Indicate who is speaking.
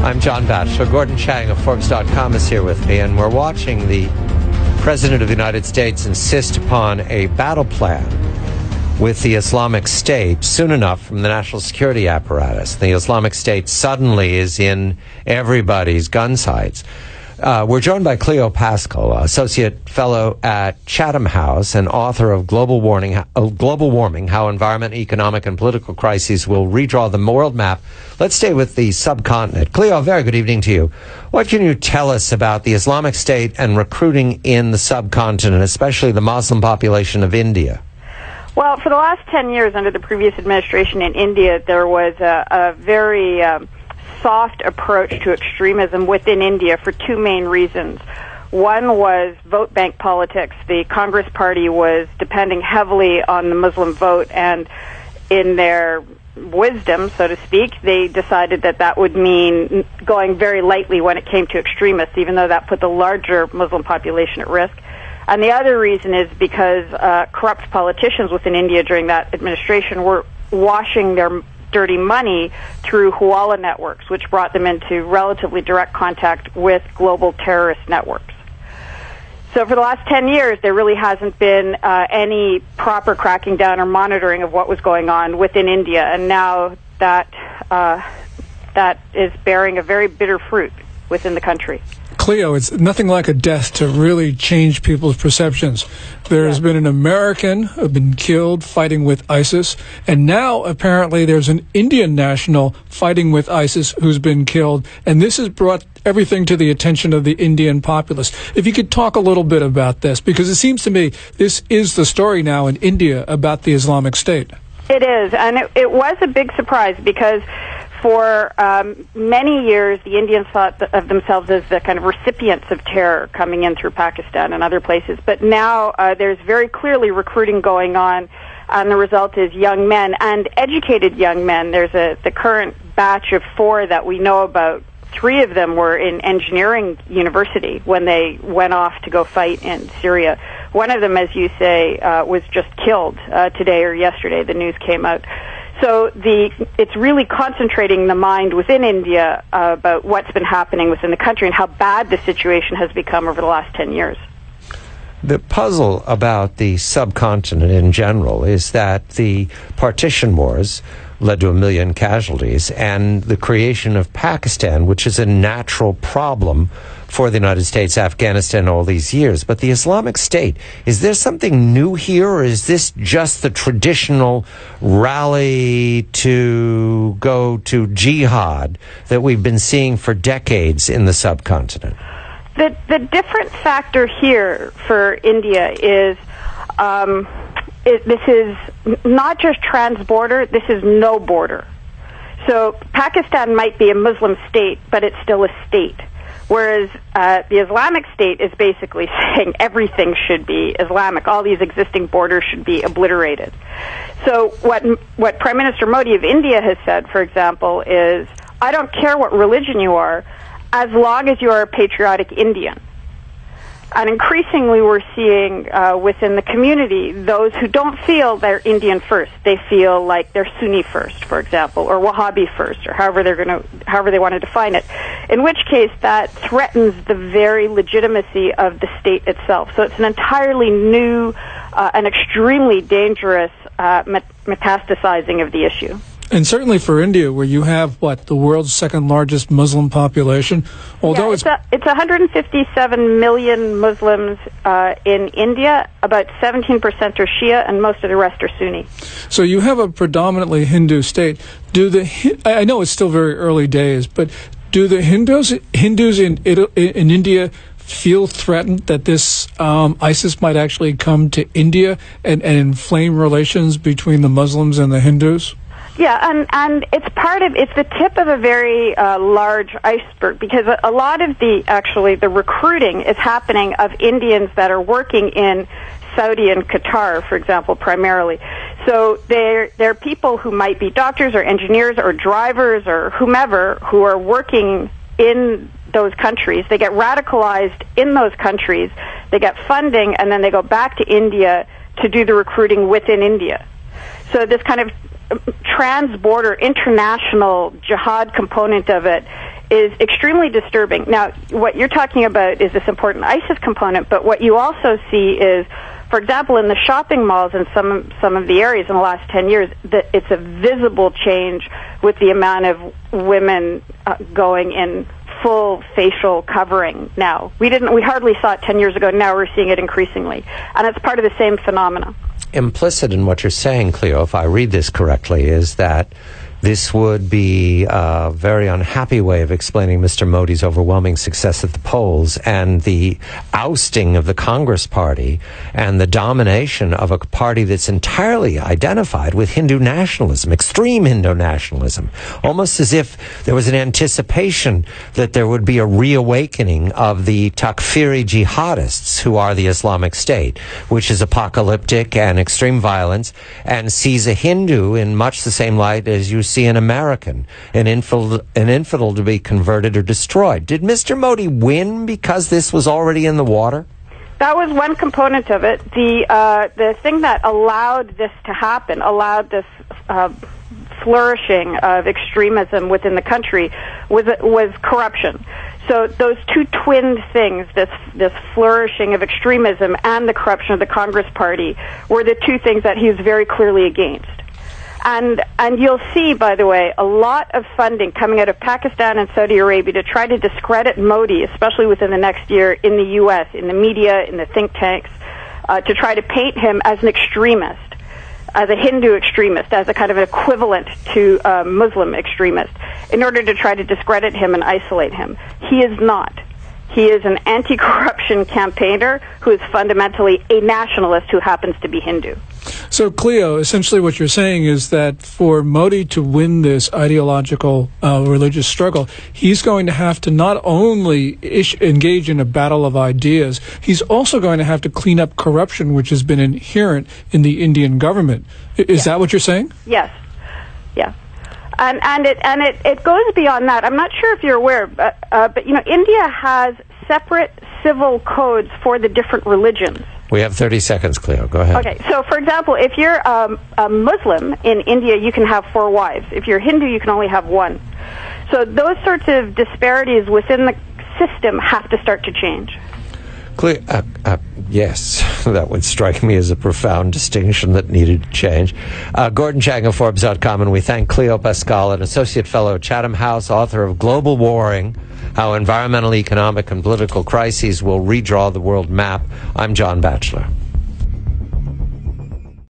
Speaker 1: I'm John Batchelor. Gordon Chang of Forbes.com is here with me, and we're watching the President of the United States insist upon a battle plan with the Islamic State soon enough from the national security apparatus. The Islamic State suddenly is in everybody's gun sights. We're joined by Cleo Pascal, Associate Fellow at Chatham House and author of Global Warming, How Environment, Economic, and Political Crises Will Redraw the World Map. Let's stay with the subcontinent. Cleo, very good evening to you. What can you tell us about the Islamic State and recruiting in the subcontinent, especially the Muslim population of India?
Speaker 2: Well, for the last 10 years under the previous administration in India, there was a very soft approach to extremism within India for two main reasons. One was vote bank politics. The Congress Party was depending heavily on the Muslim vote, and in their wisdom, so to speak, they decided that that would mean going very lightly when it came to extremists, even though that put the larger Muslim population at risk. And the other reason is because corrupt politicians within India during that administration were washing their dirty money through Hawala networks, which brought them into relatively direct contact with global terrorist networks. So for the last 10 years, there really hasn't been any proper cracking down or monitoring of what was going on within India, and now that is bearing a very bitter fruit within the country.
Speaker 3: Cleo, it's nothing like a death to really change people's perceptions. There has been an American who been killed fighting with ISIS, and now apparently there's an Indian national fighting with ISIS who's been killed, and this has brought everything to the attention of the Indian populace. If you could talk a little bit about this, because it seems to me this is the story now in India about the Islamic State.
Speaker 2: It is, and it was a big surprise because for many years, the Indians thought of themselves as the kind of recipients of terror coming in through Pakistan and other places. But now there's very clearly recruiting going on, and the result is young men and educated young men. There's the current batch of 4 that we know about. 3 of them were in engineering university when they went off to go fight in Syria. One of them, as you say, was just killed today or yesterday. The news came out. So it's really concentrating the mind within India about what's been happening within the country and how bad the situation has become over the last 10 years.
Speaker 1: The puzzle about the subcontinent in general is that the partition wars led to 1 million casualties, and the creation of Pakistan, which is a natural problem for the United States, Afghanistan, all these years. But the Islamic State, is there something new here, or is this just the traditional rally to go to jihad that we've been seeing for decades in the subcontinent?
Speaker 2: The different factor here for India is this is not just trans-border, this is no border. So Pakistan might be a Muslim state, but it's still a state. Whereas the Islamic State is basically saying everything should be Islamic. All these existing borders should be obliterated. So what Prime Minister Modi of India has said, for example, is, I don't care what religion you are, as long as you are a patriotic Indian. And increasingly we're seeing within the community those who don't feel they're Indian first. They feel like they're Sunni first, for example, or Wahhabi first, or however they want to define it. In which case that threatens the very legitimacy of the state itself. So it's an entirely new and extremely dangerous metastasizing of the issue.
Speaker 3: And certainly for India, where you have, the world's second largest Muslim population, although
Speaker 2: it's 157 million Muslims in India, about 17% are Shia, and most of the rest are Sunni.
Speaker 3: So you have a predominantly Hindu state. I know it's still very early days, but do the Hindus in India feel threatened that this ISIS might actually come to India and inflame relations between the Muslims and the Hindus?
Speaker 2: Yeah, and it's the tip of a very large iceberg, because a lot of the recruiting is happening of Indians that are working in Saudi and Qatar, for example, primarily. So they're people who might be doctors or engineers or drivers or whomever who are working in those countries. They get radicalized in those countries, they get funding, and then they go back to India to do the recruiting within India. So this kind of trans-border international jihad component of it is extremely disturbing. Now, what you're talking about is this important ISIS component, but what you also see is, for example, in the shopping malls in some of the areas in the last 10 years, that it's a visible change with the amount of women going in full facial covering now. We hardly saw it 10 years ago. Now we're seeing it increasingly. And it's part of the same phenomena.
Speaker 1: Implicit in what you're saying, Cleo, if I read this correctly, is that this would be a very unhappy way of explaining Mr. Modi's overwhelming success at the polls and the ousting of the Congress Party and the domination of a party that's entirely identified with Hindu nationalism, extreme Hindu nationalism, almost as if there was an anticipation that there would be a reawakening of the Takfiri jihadists who are the Islamic State, which is apocalyptic and extreme violence and sees a Hindu in much the same light as you see an American, an infidel to be converted or destroyed. Did Mr. Modi win because this was already in the water?
Speaker 2: That was one component of it. The thing that allowed this to happen, allowed this flourishing of extremism within the country, was corruption. So those two twinned things, this flourishing of extremism and the corruption of the Congress Party, were the two things that he was very clearly against. And you'll see, by the way, a lot of funding coming out of Pakistan and Saudi Arabia to try to discredit Modi, especially within the next year in the U.S., in the media, in the think tanks, to try to paint him as an extremist, as a Hindu extremist, as a kind of an equivalent to a Muslim extremist, in order to try to discredit him and isolate him. He is not. He is an anti-corruption campaigner who is fundamentally a nationalist who happens to be Hindu.
Speaker 3: So, Cleo, essentially what you're saying is that for Modi to win this ideological religious struggle, he's going to have to not only engage in a battle of ideas, he's also going to have to clean up corruption, which has been inherent in the Indian government. Is that what you're saying?
Speaker 2: Yes. Yeah. And it goes beyond that. I'm not sure if you're aware, but you know, India has separate civil codes for the different religions.
Speaker 1: We have 30 seconds, Cleo. Go ahead.
Speaker 2: Okay, so for example, if you're a Muslim in India, you can have 4 wives. If you're Hindu, you can only have 1. So those sorts of disparities within the system have to start to change.
Speaker 1: Cleo, yes, that would strike me as a profound distinction that needed to change. Gordon Chang of Forbes.com, and we thank Cleo Pascal, an associate fellow at Chatham House, author of Global Warring, How Environmental, Economic, and Political Crises Will Redraw the World Map. I'm John Batchelor.